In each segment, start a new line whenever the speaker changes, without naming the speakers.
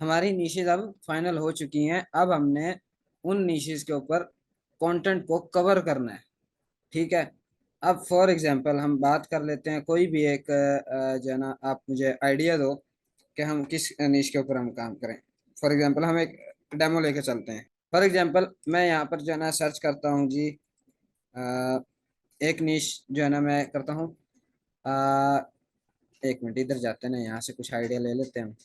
हमारी नीशेज अब फाइनल हो चुकी हैं। अब हमने उन नीशेज के ऊपर कंटेंट को कवर करना है। ठीक है। अब फॉर एग्जांपल हम बात कर लेते हैं, कोई भी एक जो है ना, आप मुझे आइडिया दो कि हम किस नीश के ऊपर हम काम करें। फॉर एग्जांपल हम एक डेमो लेके चलते हैं। फॉर एग्जांपल मैं यहाँ पर जो है ना सर्च करता हूँ जी, अ, एक नीश जो है ना मैं करता हूँ। अ, एक मिनट इधर जाते हैं ना, यहाँ से कुछ आइडिया ले लेते हैं।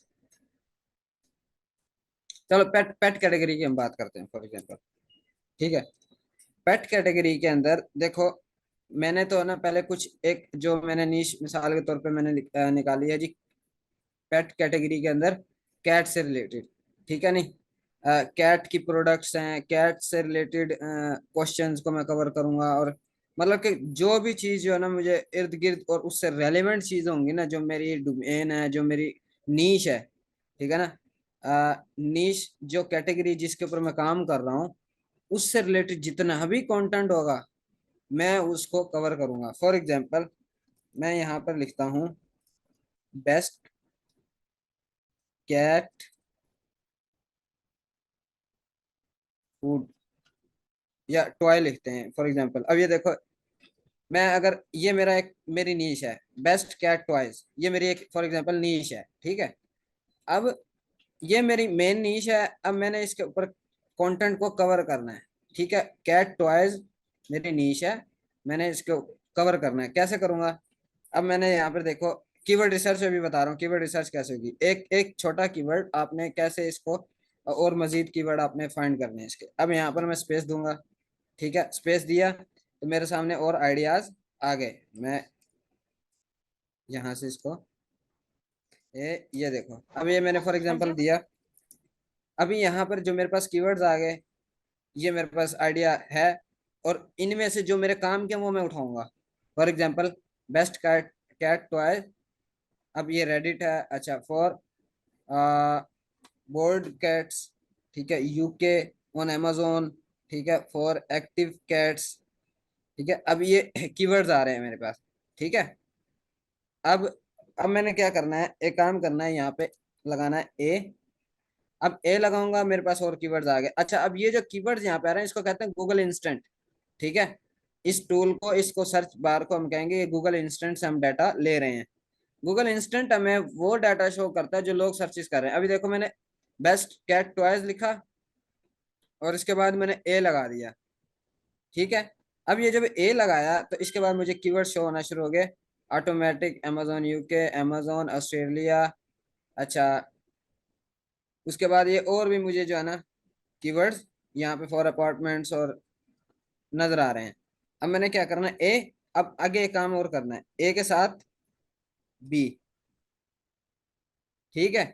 चलो पेट पेट कैटेगरी की हम बात करते हैं फॉर एग्जांपल। ठीक है। पेट कैटेगरी के अंदर देखो, मैंने तो ना पहले कुछ एक जो मैंने नीश मिसाल के तौर पे मैंने निकाली है जी। पेट कैटेगरी के अंदर कैट से रिलेटेड, ठीक है नहीं, कैट की प्रोडक्ट्स हैं, कैट से रिलेटेड क्वेश्चंस को मैं कवर करूंगा। और मतलब कि जो भी चीज जो है ना मुझे इर्द गिर्द और उससे रेलेवेंट चीज होंगी ना, जो मेरी डोमेन है, जो मेरी नीश है, ठीक है ना, नीश जो कैटेगरी जिसके ऊपर मैं काम कर रहा हूँ, उससे रिलेटेड जितना भी कंटेंट होगा मैं उसको कवर करूंगा। फॉर एग्जांपल मैं यहाँ पर लिखता हूँ बेस्ट कैट फूड, या टॉय लिखते हैं फॉर एग्जांपल। अब ये देखो, मैं अगर ये मेरा एक मेरी नीश है, बेस्ट कैट टॉयज, ये मेरी एक फॉर एग्जांपल नीश है। ठीक है। अब ये मेरी मेन नीश है। अब मैंने इसके ऊपर कंटेंट को कवर करना है। ठीक है। कैट टॉयज मेरी नीश है, मैंने इसको कवर करना है। कैसे करूंगा? अब मैंने यहाँ पर देखो, कीवर्ड रिसर्च अभी बता रहा हूँ कीवर्ड रिसर्च कैसे होगी। एक एक छोटा कीवर्ड आपने कैसे इसको और मजीद कीवर्ड आपने फाइंड करने हैं इसके। अब यहाँ पर मैं स्पेस दूंगा। ठीक है। स्पेस दिया तो मेरे सामने और आइडियाज आ गए। मैं यहाँ से इसको ये देखो, अब ये मैंने फॉर एग्जांपल दिया। अभी यहाँ पर जो मेरे पास कीवर्ड्स आ गए, ये मेरे पास आइडिया है, और इनमें से जो मेरे काम के वो मैं उठाऊंगा। For example best cat cat toy. अब ये रेडिट है, अच्छा, फॉर बोर्ड कैट्स, ठीक है, यूके ऑन अमेजोन, ठीक है, फॉर एक्टिव कैट्स। ठीक है। अब ये कीवर्ड्स आ रहे हैं मेरे पास। ठीक है। अब अब मैंने क्या करना है, एक काम करना है, यहाँ पे लगाना है ए। अब ए लगाऊंगा, मेरे पास और कीवर्ड्स आ गए। अच्छा, अब ये जो कीवर्ड्स यहाँ पे आ रहे हैं इसको कहते हैं गूगल इंस्टेंट। ठीक है। इस टूल को, इसको सर्च बार को हम कहेंगे ये गूगल इंस्टेंट से हम डाटा ले रहे हैं। गूगल इंस्टेंट हमें वो डाटा शो करता है जो लोग सर्चेस कर रहे हैं। अभी देखो, मैंने बेस्ट कैट टॉयज लिखा और इसके बाद मैंने ए लगा दिया। ठीक है। अब ये जब ए लगाया तो इसके बाद मुझे कीवर्ड शो होना शुरू हो गए। Automatic, Amazon UK, Amazon Australia. अच्छा, उसके बाद ये और भी मुझे जो है ना कीवर्ड्स यहाँ पे फॉर अपार्टमेंट्स और नजर आ रहे हैं। अब मैंने क्या करना है, ए। अब आगे एक काम और करना है, ए के साथ बी। ठीक है।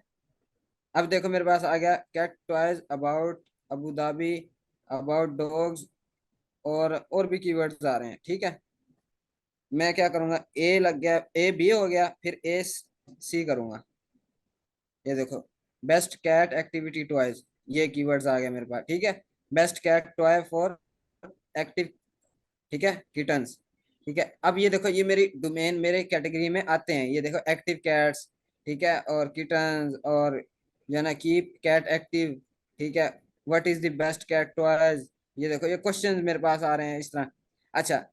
अब देखो मेरे पास आ गया cat toys about Abu Dhabi, about dogs, और भी कीवर्ड्स आ रहे हैं। ठीक है। मैं क्या करूंगा, ए लग गया, ए बी हो गया, फिर ए सी करूंगा। ये देखो, बेस्ट कैट एक्टिविटी टॉयज, ये कीवर्ड्स आ गए मेरे पास। ठीक है। Best cat toy for active, ठीक है, किटन्स। ठीक है। अब ये देखो, ये मेरी डोमेन मेरे कैटेगरी में आते हैं। ये देखो, एक्टिव कैट्स, ठीक है, और किटन्स, और जो है ना कीप कैट एक्टिव। ठीक है। What is the best cat toys. ये देखो, ये क्वेश्चंस मेरे पास आ रहे हैं इस तरह। अच्छा,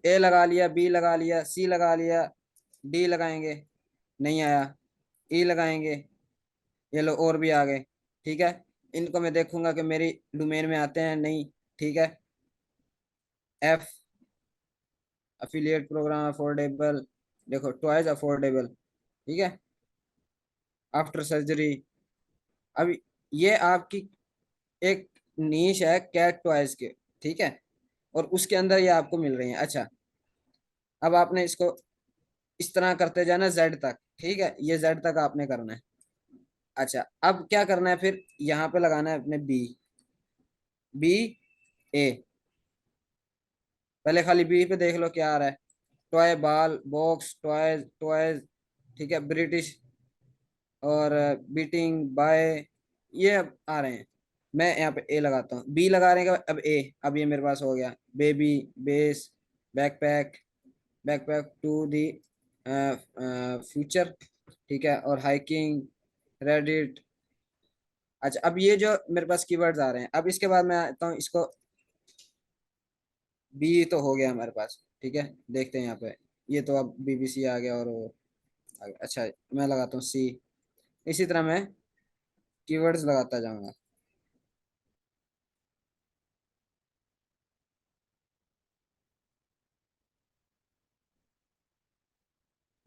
ए लगा लिया, बी लगा लिया, सी लगा लिया, डी लगाएंगे, नहीं आया, ई लगाएंगे, ये लो और भी आ गए। ठीक है। इनको मैं देखूंगा कि मेरी डोमेन में आते हैं, नहीं। ठीक है। एफ, अफिलिएट प्रोग्राम अफोर्डेबल, देखो ट्वाइस अफोर्डेबल। ठीक है। After surgery. अब ये आपकी एक नीश है कैट टॉयज के। ठीक है। और उसके अंदर ये आपको मिल रही है। अच्छा, अब आपने इसको इस तरह करते जाना जेड तक। ठीक है, ये जेड तक आपने करना है। अच्छा, अब क्या करना है, फिर यहाँ पे लगाना है अपने बी, बी ए। पहले खाली बी पे देख लो क्या आ रहा है। Toy ball box toys toys, ठीक है, ब्रिटिश, और बीटिंग बाय, ये अब आ रहे हैं। मैं यहाँ पे ए लगाता हूँ, बी लगा रहे हैं अब ए। अब ये मेरे पास हो गया baby, base, backpack, backpack to the future, ठीक है, और हाइकिंग, रेडिट। अच्छा, अब ये जो मेरे पास कीवर्ड्स आ रहे हैं, अब इसके बाद मैं आता हूँ इसको, बी तो हो गया हमारे पास, ठीक है। देखते हैं यहाँ पे, ये तो अब बीबीसी आ गया और वो आ गया। अच्छा, मैं लगाता हूँ सी। इसी तरह मैं कीवर्ड्स लगाता जाऊंगा।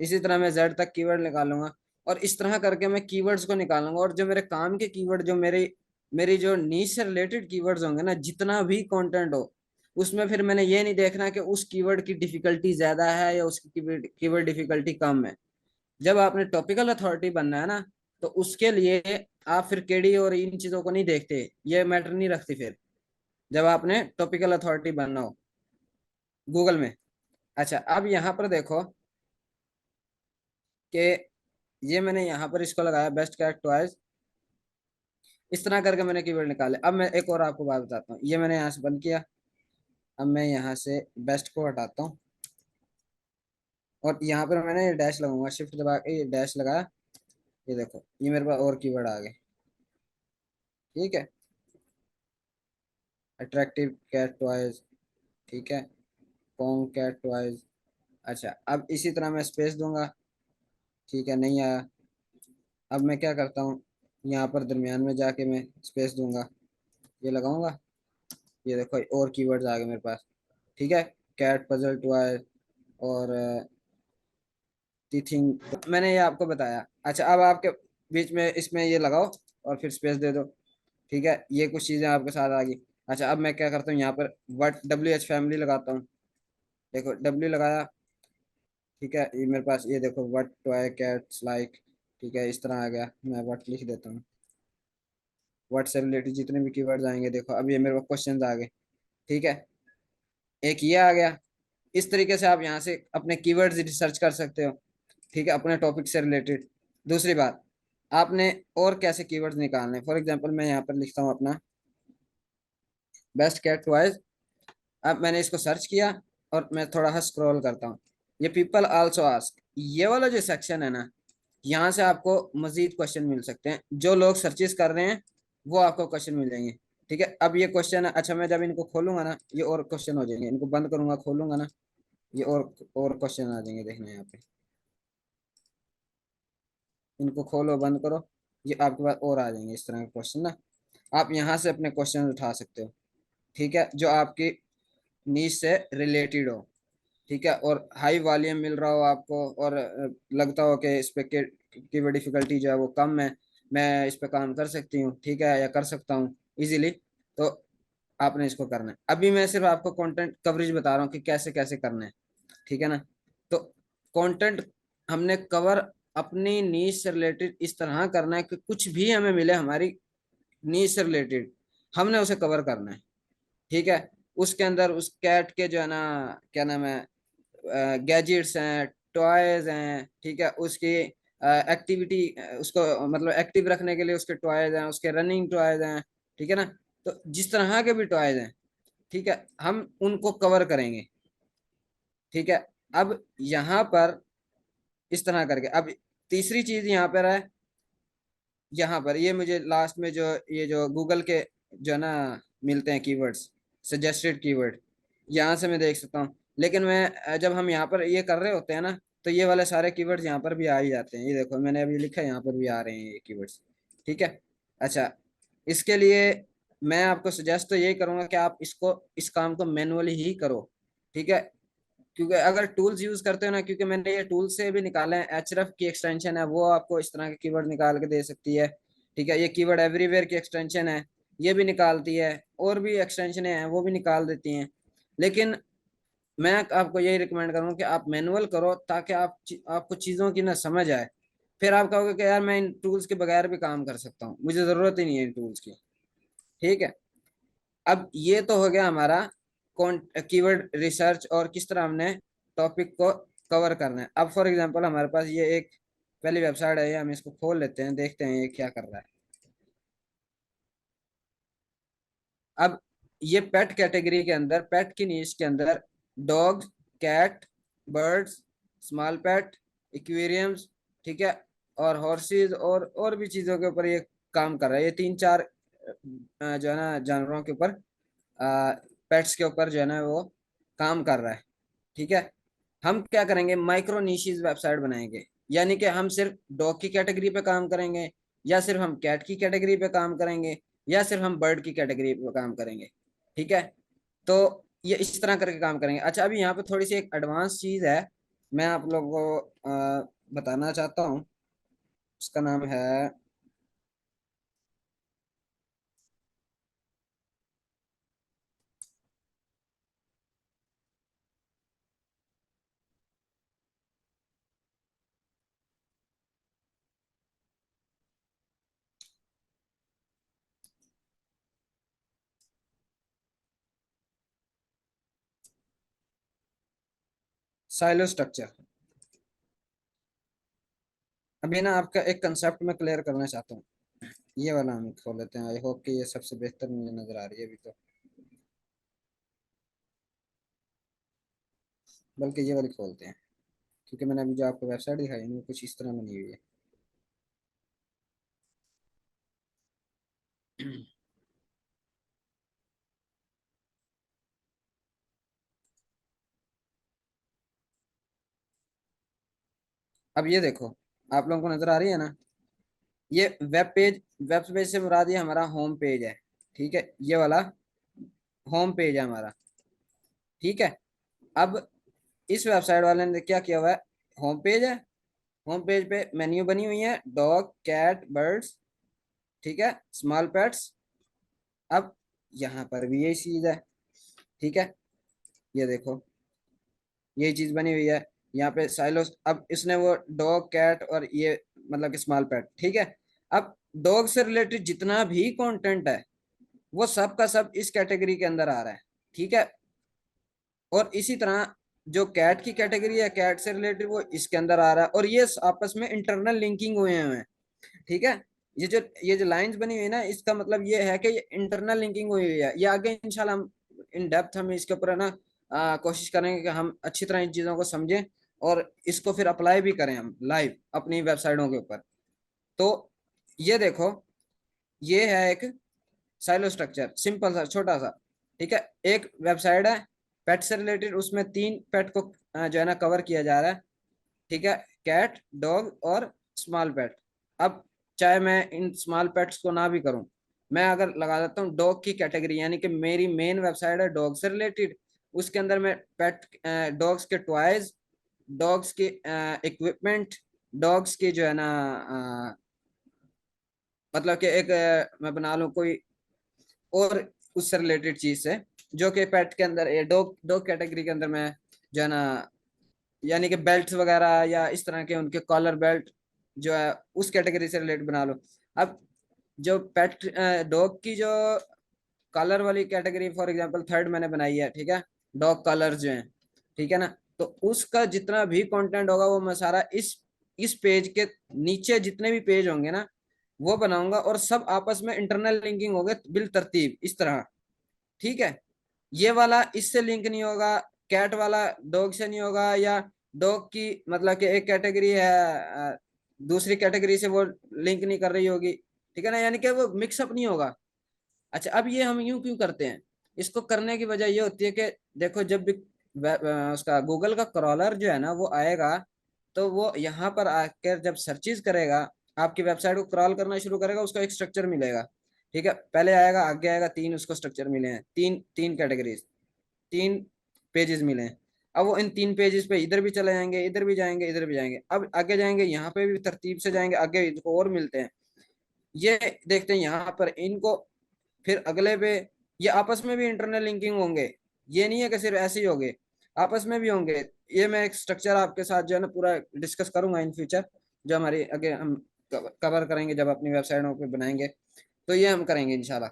इसी तरह मैं जेड तक कीवर्ड निकालूंगा, और इस तरह करके मैं कीवर्ड्स को निकालूंगा। और जो मेरे काम के कीवर्ड, जो मेरी मेरी जो नीश से रिलेटेड कीवर्ड्स होंगे ना, जितना भी कंटेंट हो, उसमें फिर मैंने ये नहीं देखना कि उस कीवर्ड की डिफिकल्टी ज्यादा है या उसकी कीवर्ड डिफिकल्टी कम है। जब आपने टॉपिकल अथॉरिटी बनना है ना, तो उसके लिए आप फिर केडी और इन चीजों को नहीं देखते, ये मैटर नहीं रखती फिर, जब आपने टॉपिकल अथॉरिटी बनना हो गूगल में। अच्छा, अब यहाँ पर देखो कि ये मैंने यहाँ पर इसको लगाया, बेस्ट कैट टॉयज। इस तरह करके मैंने कीवर्ड निकाले। अब मैं एक और आपको बात बताता हूँ, ये मैंने यहाँ से बंद किया। अब मैं यहाँ से बेस्ट को हटाता हूँ, और यहाँ पर मैंने ये डैश लगाऊंगा, शिफ्ट दबा के ये डैश लगाया। ये देखो, ये मेरे पास और कीवर्ड आ गए, ठीक है। अट्रैक्टिव कैट टॉयज, ठीक है। Kong cat toys. अच्छा, अब इसी तरह मैं स्पेस दूंगा, ठीक है, नहीं आया। अब मैं क्या करता हूँ, यहाँ पर दरमियान में जाके मैं स्पेस दूंगा, ये लगाऊंगा। ये देखो और कीवर्ड्स आ गए मेरे पास, ठीक है। कैट पजल टॉय और टीथिंग, मैंने ये आपको बताया। अच्छा, अब आपके बीच में इसमें ये लगाओ और फिर स्पेस दे दो, ठीक है। ये कुछ चीजें आपके साथ आ गई। अच्छा, अब मैं क्या करता हूँ, यहाँ पर वट डब्ल्यू एच फैमिली लगाता हूँ। देखो डब्ल्यू लगाया, ठीक है। ये मेरे पास, ये देखो वट टॉय कैट्स लाइक, ठीक है। इस तरह आ गया, मैं वट लिख देता हूँ। वट से रिलेटेड जितने भी कीवर्ड्स आएंगे, देखो अब ये मेरे पास क्वेश्चन आ गए, ठीक है। एक ये आ गया। इस तरीके से आप यहाँ से अपने कीवर्ड्स रिसर्च कर सकते हो, ठीक है, अपने टॉपिक से रिलेटेड। दूसरी बात, आपने और कैसे कीवर्ड्स निकालने, फॉर एग्जांपल मैं यहाँ पर लिखता हूँ अपना बेस्ट कैट टॉयज। अब मैंने इसको सर्च किया और मैं थोड़ा सा स्क्रॉल करता हूँ। ये पीपल आल्सो आस्क, ये वाला जो सेक्शन है ना, यहाँ से आपको मजीद क्वेश्चन मिल सकते हैं। जो लोग सर्चेस कर रहे हैं वो आपको क्वेश्चन मिल जाएंगे, ठीक है। अब ये क्वेश्चन है, अच्छा मैं जब इनको खोलूंगा ना, ये और क्वेश्चन हो जाएंगे। इनको बंद करूंगा, खोलूंगा ना, ये और क्वेश्चन आ जाएंगे, देखना यहाँ पे। इनको खोलो, बंद करो, ये आपके पास और आ जाएंगे इस तरह के क्वेश्चन ना। आप यहाँ से अपने क्वेश्चन उठा सकते हो, ठीक है, जो आपकी नीश से रिलेटेड हो, ठीक है, और हाई वॉल्यूम मिल रहा हो आपको, और लगता हो कि इस पे की डिफिकल्टी जो है वो कम है, मैं इस पे काम कर सकती हूँ, ठीक है, या कर सकता हूँ इजीली, तो आपने इसको करना है। अभी मैं सिर्फ आपको कंटेंट कवरेज बता रहा हूँ कि कैसे कैसे करना है, ठीक है ना। तो कंटेंट हमने कवर अपनी नीश से रिलेटेड इस तरह करना है कि कुछ भी हमें मिले हमारी नीश से रिलेटेड, हमने उसे कवर करना है, ठीक है। उसके अंदर उस कैट के जो है ना, क्या नाम है, गैजेट्स हैं, टॉयज हैं, ठीक है, उसकी एक्टिविटी, उसको मतलब एक्टिव रखने के लिए उसके टॉयज हैं, उसके रनिंग टॉयज हैं, ठीक है ना। तो जिस तरह के भी टॉयज हैं, ठीक है, हम उनको कवर करेंगे, ठीक है। अब यहाँ पर इस तरह करके, अब तीसरी चीज यहाँ पर है, यहाँ पर ये मुझे लास्ट में जो ये जो गूगल के जो है ना मिलते हैं कीवर्ड्स, सजेस्टेड कीवर्ड, यहाँ से मैं देख सकता हूँ। लेकिन मैं जब हम यहाँ पर ये कर रहे होते हैं ना, तो ये वाले सारे कीवर्ड्स यहाँ पर भी आ ही जाते हैं। ये देखो मैंने अभी लिखा है, यहाँ पर भी आ रहे हैं ये कीवर्ड्स, ठीक है। अच्छा, इसके लिए मैं आपको सजेस्ट तो यही करूंगा कि आप इस काम को मैनुअली ही करो, ठीक है। क्योंकि अगर टूल्स यूज करते हो ना, क्योंकि मैंने ये टूल से भी निकाले हैं, एचरफ की एक्सटेंशन है, वो आपको इस तरह के कीवर्ड निकाल के दे सकती है, ठीक है। ये कीवर्ड एवरीवेयर की एक्सटेंशन है, ये भी निकालती है, और भी एक्सटेंशन हैं वो भी निकाल देती हैं। लेकिन मैं आपको यही रिकमेंड करूंगा कि आप मैनुअल करो, ताकि आपको चीज़ों की ना समझ आए। फिर आप कहोगे कि यार मैं इन टूल्स के बगैर भी काम कर सकता हूँ, मुझे ज़रूरत ही नहीं है इन टूल्स की, ठीक है। अब ये तो हो गया हमारा कौन कीवर्ड रिसर्च और किस तरह हमने टॉपिक को कवर करना है। अब फॉर एग्जांपल हमारे पास ये एक पहली वेबसाइट है, ये हम इसको खोल लेते हैं, देखते हैं ये क्या कर रहा है। अब ये पेट कैटेगरी के अंदर, पेट की नीश के अंदर, डॉग्स, कैट, बर्ड्स, स्मॉल पेट, एक्वेरियम्स, ठीक है, और हॉर्सेज और भी चीजों के ऊपर ये काम कर रहा है। ये तीन चार जो है ना जानवरों के ऊपर, पेट्स के ऊपर जो है ना वो काम कर रहा है। ठीक है। हम क्या करेंगे, माइक्रो निशीज वेबसाइट बनाएंगे, यानी कि हम सिर्फ डॉग की कैटेगरी पे काम करेंगे, या सिर्फ हम कैट की कैटेगरी पे काम करेंगे, या सिर्फ हम बर्ड की कैटेगरी पे काम करेंगे। ठीक है। तो ये इस तरह करके काम करेंगे। अच्छा, अभी यहाँ पे थोड़ी सी एक एडवांस चीज है, मैं आप लोगों को बताना चाहता हूँ। उसका नाम है साइलो स्ट्रक्चर। अभी ना आपका एक कंसेप्ट में क्लियर करना चाहता हूँ। ये वाला हम खोल लेते हैं, आई होप कि ये सबसे बेहतर मुझे नजर आ रही है अभी तो, बल्कि ये वाली खोलते हैं, क्योंकि मैंने अभी जो आपको वेबसाइट दिखाई है ना, वो कुछ इस तरह बनी हुई है। अब ये देखो, आप लोगों को नजर आ रही है ना, ये वेब पेज से मुराद ये हमारा होम पेज है। ठीक है, ये वाला होम पेज है हमारा। ठीक है। अब इस वेबसाइट वाले ने क्या किया हुआ है, होम पेज है, होम पेज पे मेन्यू बनी हुई है, डॉग कैट बर्ड्स, ठीक है, स्मॉल पेट्स। अब यहाँ पर भी यही चीज है। ठीक है, ये देखो, यही चीज बनी हुई है। यहाँ पे साइलोस, अब इसने वो डॉग कैट और ये मतलब कि स्मॉल पेट। ठीक है। अब डॉग से रिलेटेड जितना भी कंटेंट है वो सब का सब इस कैटेगरी के अंदर आ रहा है। ठीक है। और इसी तरह जो कैट की कैटेगरी है, कैट से रिलेटेड, वो इसके अंदर आ रहा है, और ये आपस में इंटरनल लिंकिंग हुए हुए हैं। ठीक है। ये जो लाइंस बनी हुई है ना, इसका मतलब ये है कि ये इंटरनल लिंकिंग हुई हुई है। ये आगे इंशाल्लाह हम इन डेप्थ हम इसके ऊपर है ना कोशिश करेंगे कि हम अच्छी तरह इन चीजों को समझें, और इसको फिर अप्लाई भी करें हम लाइव अपनी वेबसाइटों के ऊपर। तो ये देखो, ये है एक साइलो स्ट्रक्चर, सिंपल सा छोटा सा। ठीक है। एक वेबसाइट है पेट से रिलेटेड, उसमें तीन पेट को जो है ना कवर किया जा रहा है। ठीक है, कैट डॉग और स्मॉल पेट। अब चाहे मैं इन स्मॉल पेट्स को ना भी करूं, मैं अगर लगा देता हूँ डॉग की कैटेगरी, यानी कि मेरी मेन वेबसाइट है डॉग से रिलेटेड, उसके अंदर मैं पेट डॉग्स के टॉयज, डॉग्स के इक्विपमेंट, डॉग्स की जो है ना मतलब कि एक मैं बना लूँ कोई और उससे रिलेटेड चीज से, जो कि पेट के अंदर डॉग डॉग कैटेगरी के अंदर मैं जो है ना, यानी कि बेल्ट वगैरह या इस तरह के उनके कॉलर बेल्ट जो है उस कैटेगरी से रिलेट बना लो। अब जो पेट डॉग की जो कलर वाली कैटेगरी, फॉर एग्जांपल थर्ड मैंने बनाई है, ठीक है, डॉग कलर जो है, ठीक है ना, तो उसका जितना भी कंटेंट होगा वो मैं सारा इस पेज के नीचे जितने भी पेज होंगे ना वो बनाऊंगा, और सब आपस में इंटरनल लिंकिंग होगे बिल तरतीब इस तरह। ठीक है। ये वाला इससे लिंक नहीं होगा, कैट वाला डॉग से नहीं होगा, या डॉग की मतलब कि एक कैटेगरी है दूसरी कैटेगरी से वो लिंक नहीं कर रही होगी। ठीक है ना, यानी कि वो मिक्सअप नहीं होगा। अच्छा, अब ये हम यूं क्यों करते हैं, इसको करने की वजह ये होती है कि देखो, जब भी उसका गूगल का क्रॉलर जो है ना वो आएगा, तो वो यहाँ पर आकर जब सर्चेज करेगा, आपकी वेबसाइट को क्रॉल करना शुरू करेगा, उसको एक स्ट्रक्चर मिलेगा। ठीक है, पहले आएगा, आगे आएगा, तीन उसको स्ट्रक्चर मिले हैं, तीन तीन कैटेगरीज, तीन पेजेस मिले हैं। अब वो इन तीन पेजेस पे इधर भी चले जाएंगे, इधर भी जाएंगे, इधर भी जाएंगे, अब आगे जाएंगे, यहाँ पे भी तरतीब से जाएंगे, आगे इनको और मिलते हैं। ये देखते हैं यहाँ पर इनको, फिर अगले पे, ये आपस में भी इंटरनल लिंकिंग होंगे। ये नहीं है कि सिर्फ ऐसे ही होंगे, आपस में भी होंगे। ये मैं एक स्ट्रक्चर आपके साथ जो है ना पूरा डिस्कस करूंगा इन फ्यूचर, जो हमारी आगे हम कवर करेंगे जब अपनी वेबसाइटों पे बनाएंगे, तो ये हम करेंगे इंशाल्लाह।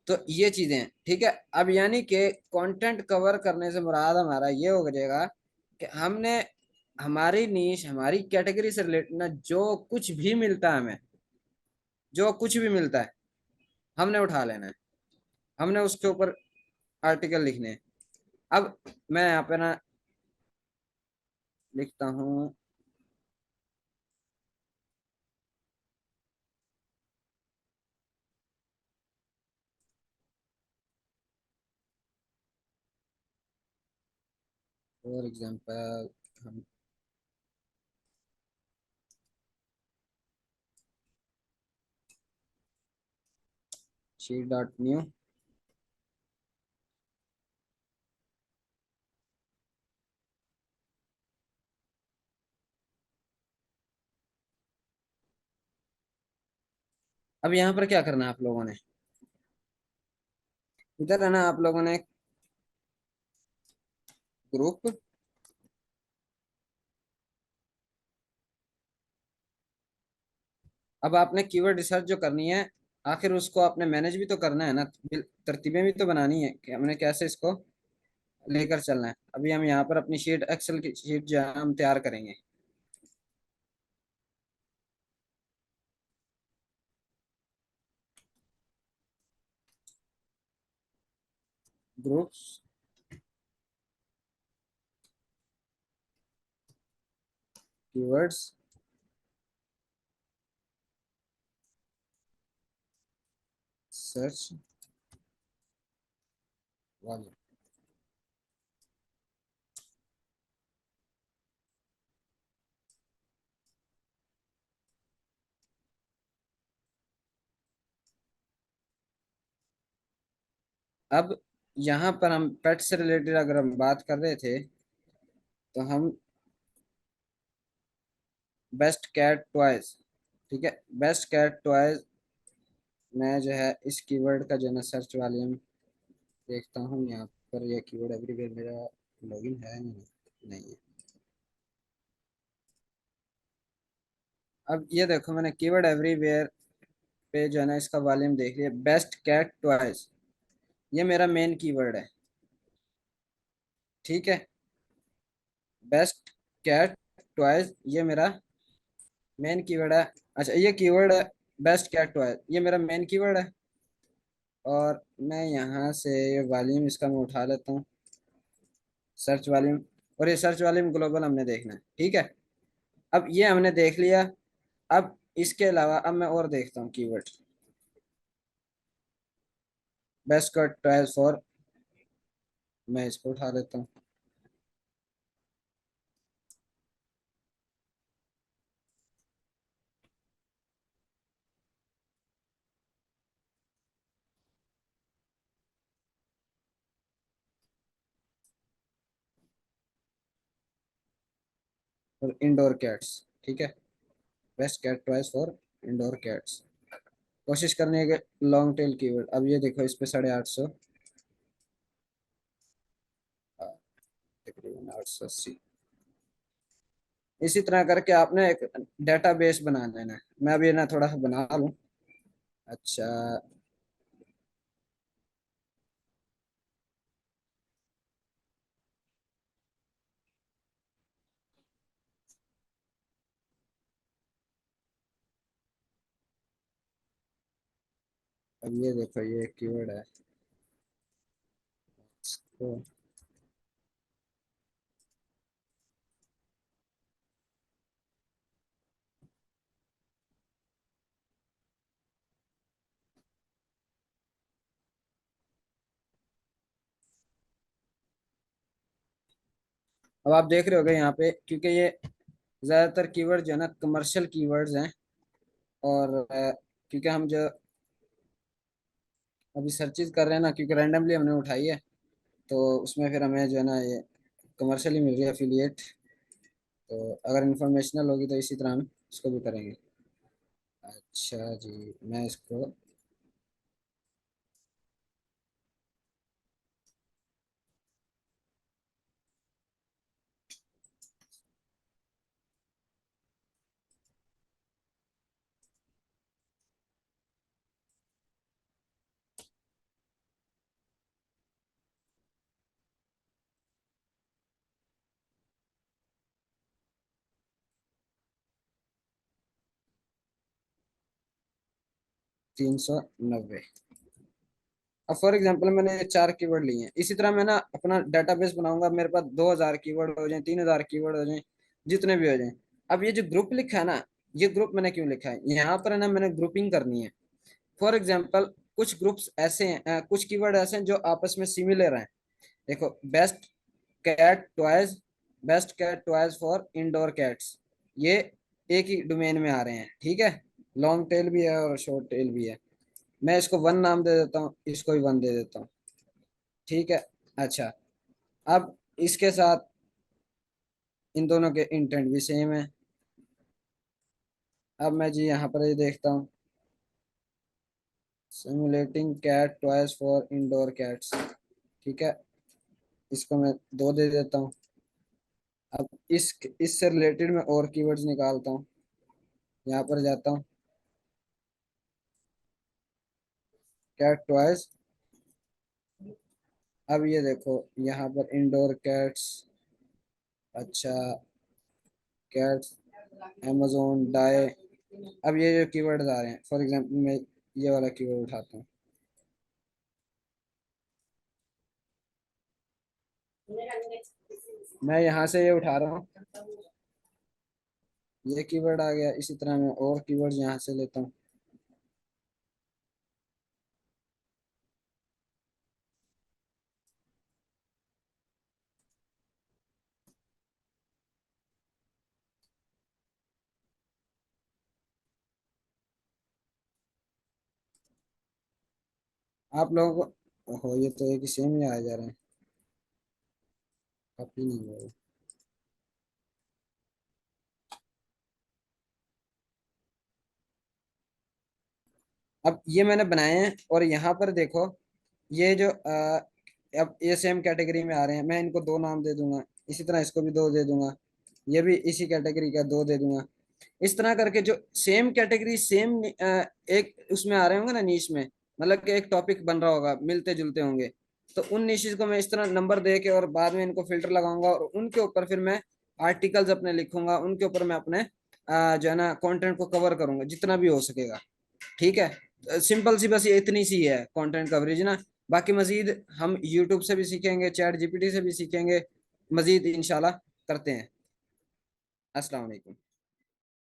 तो ये चीजें हैं। ठीक है। अब यानी कि कंटेंट कवर करने से मुराद हमारा ये हो जाएगा कि हमने हमारी नीश, हमारी कैटेगरी से रिलेटेड ना जो कुछ भी मिलता है हमें, जो कुछ भी मिलता है हमने उठा लेना है, हमने उसके ऊपर आर्टिकल लिखने हैं। अब मैं यहाँ पे ना लिखता हूँ, फॉर एग्जांपल हम शीट डॉट न्यू। अब यहाँ पर क्या करना है आप लोगों ने, इधर है ना आप लोगों ने ग्रुप, अब आपने कीवर्ड रिसर्च जो करनी है, आखिर उसको आपने मैनेज भी तो करना है ना, तरतीबें भी तो बनानी है कि हमने कैसे इसको लेकर चलना है। अभी हम यहाँ पर अपनी शीट, एक्सेल की शीट जो है हम तैयार करेंगे। ग्रुप्स, कीवर्ड्स, सर्च वाले। अब यहाँ पर हम पेट से रिलेटेड अगर हम बात कर रहे थे, तो हम बेस्ट कैट टॉयज, ठीक है, बेस्ट कैट टॉयज में जो है इस कीवर्ड का जो है ना सर्च वॉल्यूम देखता हूँ यहाँ पर। यह कीवर्ड एवरीवेयर मेरा लॉगिन है नहीं है। अब ये देखो मैंने कीवर्ड एवरीवेयर पे जो है ना इसका वॉल्यूम देख लिया, बेस्ट कैट टॉयज ये मेरा मेन कीवर्ड है, ठीक है। बेस्ट कैट टॉयज ये मेरा मेन कीवर्ड है। अच्छा ये कीवर्ड है बेस्ट कैट टॉयज, ये मेरा मेन कीवर्ड है। और मैं यहाँ से वॉल्यूम इसका मैं उठा लेता हूँ, सर्च वॉल्यूम। और ये सर्च वॉल्यूम ग्लोबल हमने देखना है, ठीक है। अब ये हमने देख लिया। अब इसके अलावा अब मैं और देखता हूँ keyword, best cat toys for, मैं इसको उठा लेता हूँ। और इंडोर कैट्स, ठीक है, best cat toys for indoor cats. कोशिश करनी है कि लॉन्ग टेल कीवर्ड। अब ये देखो इस पे 850, तकरीबन 880। इसी तरह करके आपने एक डेटाबेस बना लेना है। मैं अभी ना थोड़ा सा बना लूँ। अच्छा, अब ये देखो ये कीवर्ड है, तो अब आप देख रहे होगे यहाँ पे, क्योंकि ये ज्यादातर कीवर्ड जो है ना कमर्शियल कीवर्ड्स हैं। और क्योंकि हम जो अभी सर्चेज कर रहे हैं ना, क्योंकि रैंडमली हमने उठाई है, तो उसमें फिर हमें जो है ना ये कमर्शियली मिल रही है एफिलिएट। तो अगर इंफॉर्मेशनल होगी तो इसी तरह हम इसको भी करेंगे। अच्छा जी, मैं इसको 390। अब फॉर एग्जांपल मैंने ये 4 कीवर्ड लिए हैं, इसी तरह मैं ना अपना डेटाबेस बनाऊंगा, मेरे पास 2000 कीवर्ड हो जाए, 3000 कीवर्ड हो जाए, जितने भी हो जाए। अब ये जो ग्रुप लिखा है ना, ये ग्रुप मैंने क्यों लिखा है यहाँ पर है ना, मैंने ग्रुपिंग करनी है। फॉर एग्जाम्पल कुछ ग्रुप्स ऐसे हैं, कुछ कीवर्ड ऐसे हैं जो आपस में सिमिलर हैं। देखो best cat toys, best cat toys for indoor cats, ये एक ही डोमेन में आ रहे हैं, ठीक है। लॉन्ग टेल भी है और शॉर्ट टेल भी है। मैं इसको वन नाम दे देता हूँ, इसको भी वन दे देता हूँ, ठीक है। अच्छा, अब इसके साथ इन दोनों के इंटेंट भी सेम है। अब मैं जी यहाँ पर ये देखता हूँ, simulating cat toys for indoor cats, ठीक है, इसको मैं दो दे देता हूँ। अब इससे रिलेटेड मैं और कीवर्ड्स निकालता हूँ, यहाँ पर जाता हूँ, कैट टॉयज। अब ये देखो यहाँ पर इंडोर कैट्स, अच्छा, कैट्स, amazon डाई। अब ये जो कीवर्ड्स आ रहे हैं, फॉर एग्जांपल मैं ये वाला कीवर्ड उठाता हूँ, मैं यहाँ से ये उठा रहा हूँ, ये कीवर्ड आ गया। इसी तरह मैं और कीवर्ड्स यहाँ से लेता हूँ। आप लोगों को हो, ये तो एक ही सेम ही आ जा रहे हैं, कॉपी नहीं हुआ ये। अब ये मैंने बनाए हैं और यहाँ पर देखो, ये जो अब ये सेम कैटेगरी में आ रहे हैं, मैं इनको दो नाम दे दूंगा, इसी तरह इसको भी दो दे दूंगा, ये भी इसी कैटेगरी का दो दे दूंगा। इस तरह करके जो सेम कैटेगरी सेम एक उसमें आ रहे होंगे ना नीश में, मतलब कि एक टॉपिक बन रहा होगा, मिलते जुलते होंगे, तो उन निशेस को मैं इस तरह नंबर दे के और बाद में इनको फिल्टर लगाऊंगा और उनके ऊपर फिर मैं आर्टिकल्स अपने लिखूंगा, उनके ऊपर मैं अपने जो है ना कंटेंट को कवर करूंगा जितना भी हो सकेगा, ठीक है। सिंपल सी बस ये इतनी सी है कंटेंट कवरेज ना। बाकी मजीद हम यूट्यूब से भी सीखेंगे, चैट जीपीटी से भी सीखेंगे, मजीद इंशाल्लाह करते हैं। अस्सलाम वालेकुम।